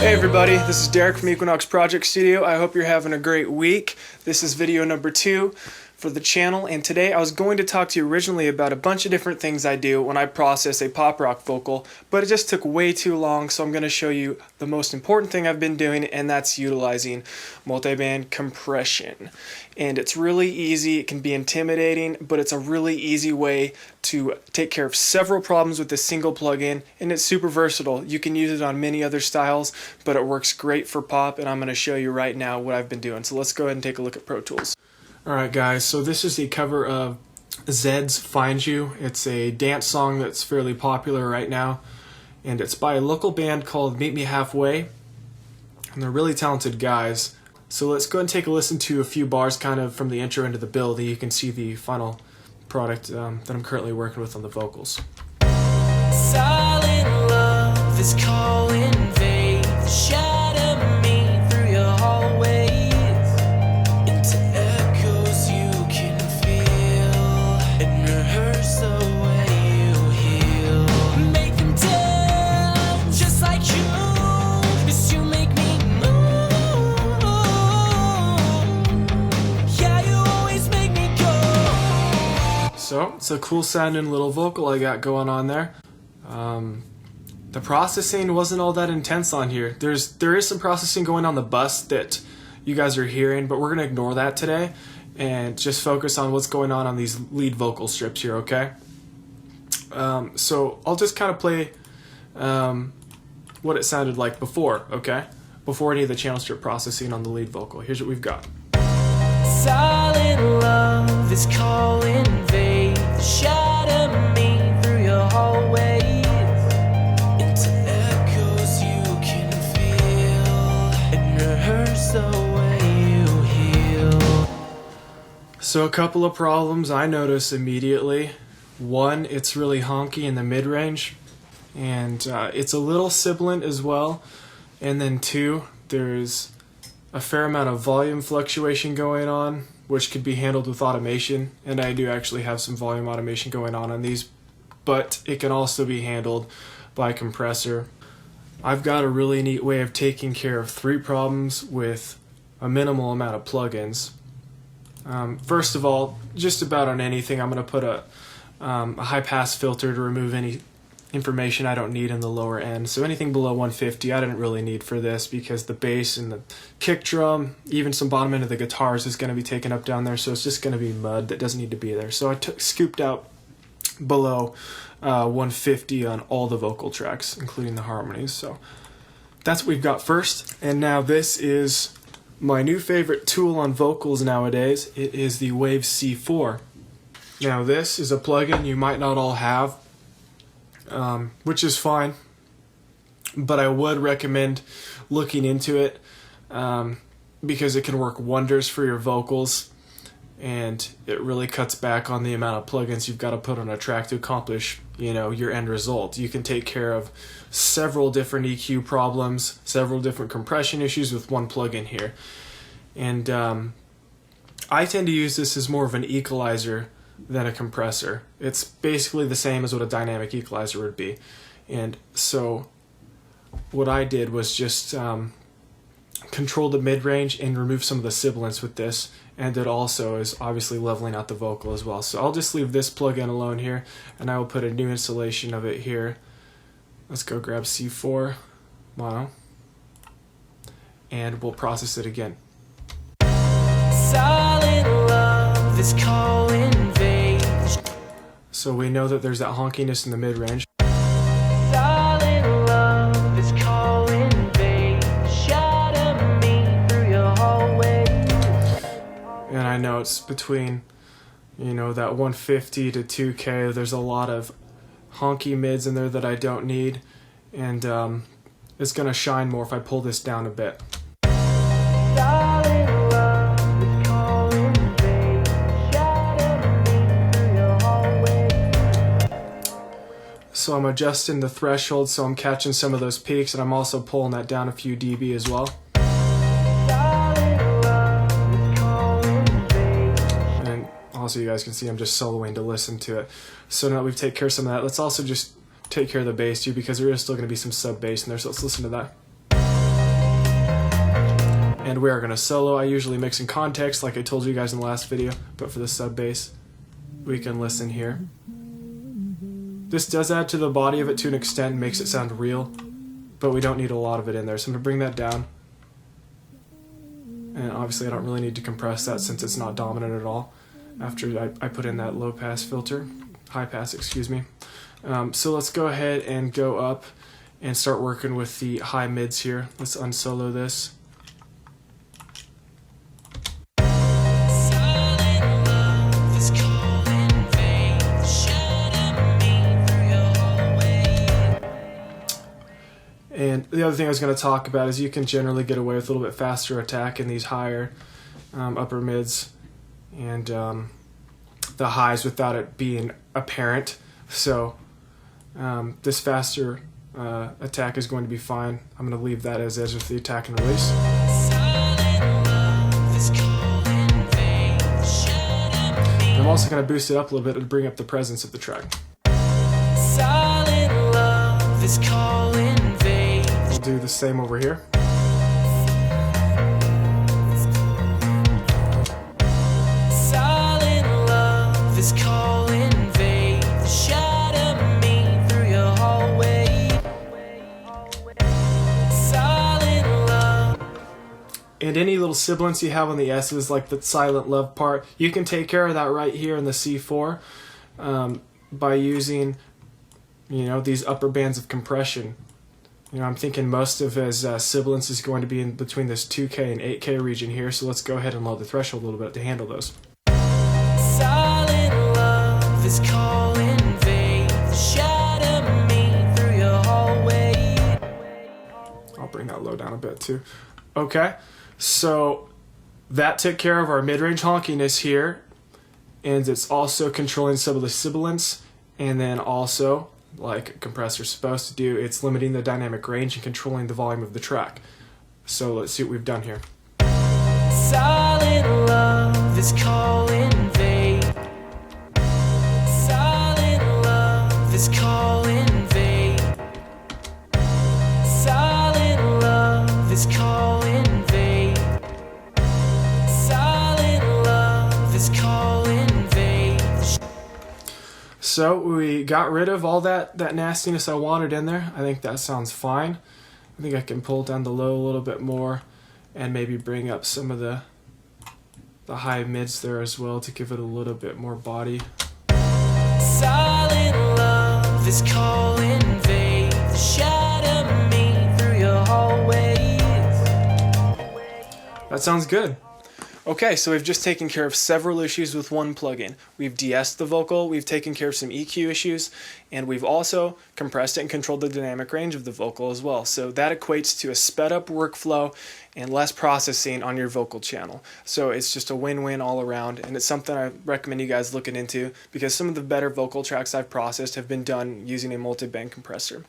Hey everybody, this is Derek from Equinox Project Studio. I hope you're having a great week. This is video number 2 for the channel, and today I was going to talk to you originally about a bunch of different things I do when I process a pop rock vocal, but it just took way too long, so I'm going to show you the most important thing I've been doing, and that's utilizing multiband compression. And it's really easy. It can be intimidating, but it's a really easy way to take care of several problems with a single plugin, and it's super versatile. You can use it on many other styles, but it works great for pop, and I'm going to show you right now what I've been doing. So let's go ahead and take a look at Pro Tools. Alright guys, so this is the cover of Zed's Find You. It's a dance song that's fairly popular right now, and it's by a local band called Meet Me Halfway, and they're really talented guys. So let's go ahead and take a listen to a few bars kind of from the intro into the build, and you can see the final product that I'm currently working with on the vocals. Silent love is calling vague. Shadow me through your hallways into echoes you can feel, and rehearse the way you heal. Make them dance just like you, 'cause you make me move. Yeah, you always make me go. So it's a cool sounding little vocal I got going on there. The processing wasn't all that intense on here. There is some processing going on the bus that you guys are hearing, but we're going to ignore that today and just focus on what's going on these lead vocal strips here, okay? So I'll just kind of play what it sounded like before, okay? Before any of the channel strip processing on the lead vocal. Here's what we've got. Silent love is calling vague. Shadow me through your hallways into echoes you can feel, and rehearse the way you heal. So a couple of problems I notice immediately. One, it's really honky in the mid-range, and it's a little sibilant as well. And then two, there's a fair amount of volume fluctuation going on, which could be handled with automation, and I do actually have some volume automation going on these, but it can also be handled by compressor. I've got a really neat way of taking care of 3 problems with a minimal amount of plugins. First of all, just about on anything, I'm going to put a high pass filter to remove any information I don't need in the lower end. So anything below 150 I didn't really need for this, because the bass and the kick drum, even some bottom end of the guitars is going to be taken up down there, so it's just going to be mud that doesn't need to be there. So I scooped out below 150 on all the vocal tracks, including the harmonies. So that's what we've got first. And now this is my new favorite tool on vocals nowadays. It is the Wave C4. Now this is a plugin you might not all have, which is fine, but I would recommend looking into it because it can work wonders for your vocals, and it really cuts back on the amount of plugins you've got to put on a track to accomplish, you know, your end result. You can take care of several different EQ problems, several different compression issues with one plugin here, and I tend to use this as more of an equalizer than a compressor. It's basically the same as what a dynamic equalizer would be. And so what I did was just control the mid-range and remove some of the sibilance with this, and it also is obviously leveling out the vocal as well. So I'll just leave this plugin alone here, and I will put a new installation of it here. Let's go grab C4 mono, and we'll process it again. Silent love is calling vague. So we know that there's that honkiness in the mid-range. Silent love is calling vague. Shadow me through your hallways. And I know it's between, you know, that 150 to 2K. There's a lot of honky mids in there that I don't need, and it's going to shine more if I pull this down a bit. Silent love is calling vague. Shadow me through your hallways. So I'm adjusting the threshold so I'm catching some of those peaks, and I'm also pulling that down a few dB as well. And also you guys can see I'm just soloing to listen to it. So now that we've taken care of some of that, let's also just take care of the bass too, because there is still going to be some sub bass in there, so let's listen to that. and we are going to solo. I usually mix in context like I told you guys in the last video, but for the sub bass we can listen here. This does add to the body of it to an extent and makes it sound real, but we don't need a lot of it in there, so I'm going to bring that down. And obviously I don't really need to compress that since it's not dominant at all after I put in that low pass filter, high pass, excuse me. So let's go ahead and go up and start working with the high mids here. Let's unsolo this. And the other thing I was going to talk about is you can generally get away with a little bit faster attack in these higher upper mids and the highs without it being apparent. So this faster attack is going to be fine. I'm going to leave that as is with the attack and release. And I'm also going to boost it up a little bit to bring up the presence of the track. Silent love is calling. We'll do the same over here. Silent love is calling vague. Shadow me through your hallway. Silent love. And any little sibilance you have on the S's, like the silent love part, you can take care of that right here in the C4 by using, these upper bands of compression. I'm thinking most of his sibilance is going to be in between this 2K and 8K region here, so let's go ahead and lower the threshold a little bit to handle those. Silent love is calling vague. Shadow me through your hallway. I'll bring that low down a bit too. Okay, so that took care of our mid-range honkiness here, and it's also controlling some of the sibilance, and then also, like a compressor's supposed to do, it's limiting the dynamic range and controlling the volume of the track. So let's see what we've done here. Silent love is calling vague. Silent love is calling vague. Silent love is calling vague. Silent love is calling vague. So we got rid of all that nastiness I wanted in there. I think that sounds fine. I think I can pull down the low a little bit more and maybe bring up some of the high mids there as well to give it a little bit more body. Silent love is calling vague. Shadow me through your hallways. That sounds good. Okay, so we've just taken care of several issues with one plugin. We've de-essed the vocal, we've taken care of some EQ issues, and we've also compressed it and controlled the dynamic range of the vocal as well. So that equates to a sped up workflow and less processing on your vocal channel. So it's just a win-win all around, and it's something I recommend you guys looking into because some of the better vocal tracks I've processed have been done using a multi-band compressor.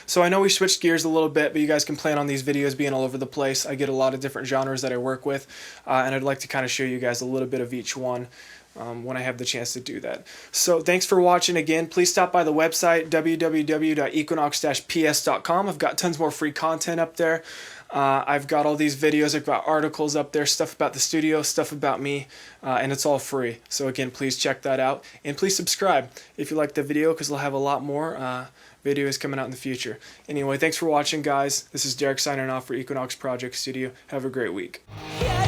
So I know we switched gears a little bit, but you guys can plan on these videos being all over the place. I get a lot of different genres that I work with, and I'd like to kind of show you guys a little bit of each one when I have the chance to do that. So thanks for watching again. Please stop by the website, www.equinox-ps.com. I've got tons more free content up there. I've got all these videos, I've got articles up there, stuff about the studio, stuff about me, and it's all free. So again, please check that out, and please subscribe if you like the video because we'll have a lot more videos coming out in the future. Anyway, thanks for watching, guys. This is Derek signing off for Equinox Project Studio. Have a great week. Yeah.